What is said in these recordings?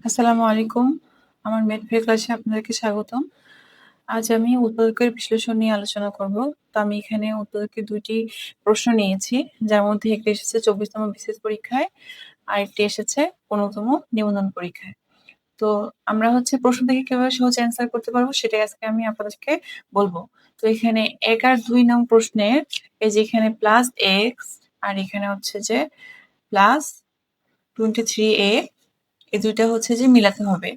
আসসালামু আলাইকুম। আমার ম্যাথ ক্লাসে আপনাদেরকে স্বাগতম। আজ আমি উৎপাদকের বিশ্লেষণ নিয়ে আলোচনা করব। তো আমি এখানে উৎপাদকের ২ টি প্রশ্ন নিয়েছি। যার মধ্যে একটি এসেছে ২৪তম বিসিএস পরীক্ষায়, আরেকটি এসেছে ১৫তম নিবন্ধন পরীক্ষায়। তো আমরা প্রশ্ন থেকে কিভাবে সহজে অ্যান্সার করতে পারবো সেটাই আজকে আমি আপনাদেরকে বলব। তো এখানে ১ আর ২ নং প্রশ্নে এই যে এখানে +x আর এখানে হচ্ছে যে +23a এই ২ টা যে মিলাতে হবে।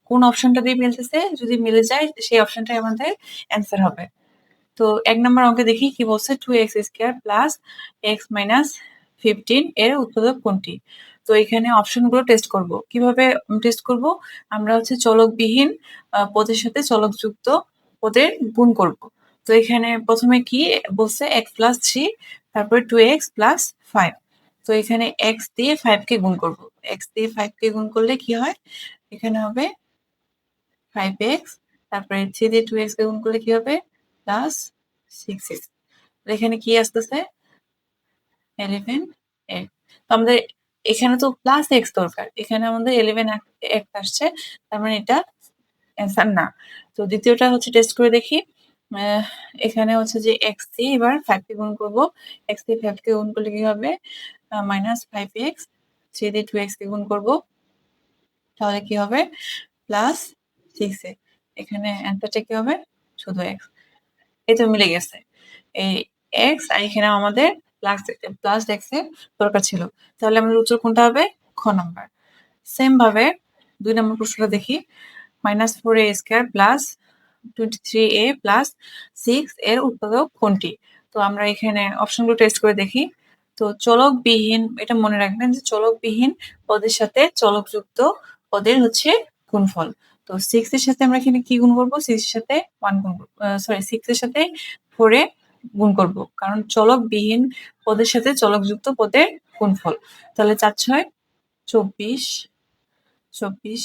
কোন অপশনটা দিয়ে মিলতেছে যদি মিলে যায় সেই অপশনটাই আমাদের অ্যান্সার হবে। তো ১ নাম্বার অঙ্কে দেখি কি বলছে 2x² + x - 15 এর উৎপাদক কোনটি? তো এখানে অপশনগুলো টেস্ট করব। কিভাবে টেস্ট করব? আমরা চলকবিহীন পদের সাথে চলকযুক্ত পদের গুণ করব। তো এখানে ১ম এ কি বলছে x + 3 তারপরে 2x + 5। তো এখানে x দিয়ে 5 কে গুণ করব। x দিয়ে 5 কে গুণ করলে কি হয়? এখানে হবে 5x তারপরে 3 দিয়ে 2x কে গুণ করলে কি হবে? +6x। তো এখানে কি আসতেছে? 11x। তো আমাদের এখানে তো +x দরকার। এখানে আমাদের 11x আসছে। তার মানে এটা অ্যান্সার না। তো দ্বিতীয়টা টেস্ট করে দেখি। আ এখানে যে x দিয়ে এবার 5 কে গুণ করব। x দিয়ে 5 কে গুণ করলে কি হবে? -5x 3 দিয়ে 2x কে গুণ করব। তাহলে কি হবে? +6x। এখানে অ্যান্সারটা কি হবে? শুধু x। এই তো মিলে গেছে। এই x আর এখানে আমাদের প্লাস x এর দরকার ছিল। তাহলে আমাদের উত্তর কোনটা হবে? খ নাম্বার। সেম ভাবে ২ নম্বর প্রশ্নটা দেখি। -4a² + 23a + 6 এর উৎপাদক কোনটি? তো আমরা এখানে অপশনগুলো টেস্ট করে দেখি। তো চলকবিহীন এটা মনে রাখবেন যে চলকবিহীন পদের সাথে চলকযুক্ত পদের গুণফল। তো 6 এর সাথে আমরা এখানে কি গুণ করব? 6 এর সাথে 1 গুণ করব। 6 এর সাথে 4 এ গুণ করব। কারণ চলকবিহীন পদের সাথে চলকযুক্ত পদের গুণফল। তাহলে ৪-৬ 24 24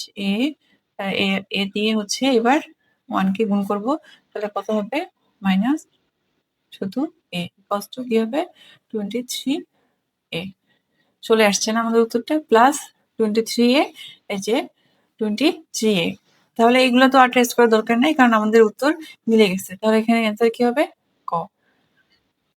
এ দিয়ে এবার 1 কে গুণ করব। তাহলে কত হবে? মাইনাস শুধু a ইকুয়ালস টু কি হবে? 23a চলে আসছে না আমাদের উত্তরটা? প্লাস 23a এই যে 23a। তাহলে এগুলো তো আর টেস্ট করার দরকার নাই কারণ আমাদের উত্তর মিলে গেছে। তাহলে এখানে অ্যান্সার কি হবে?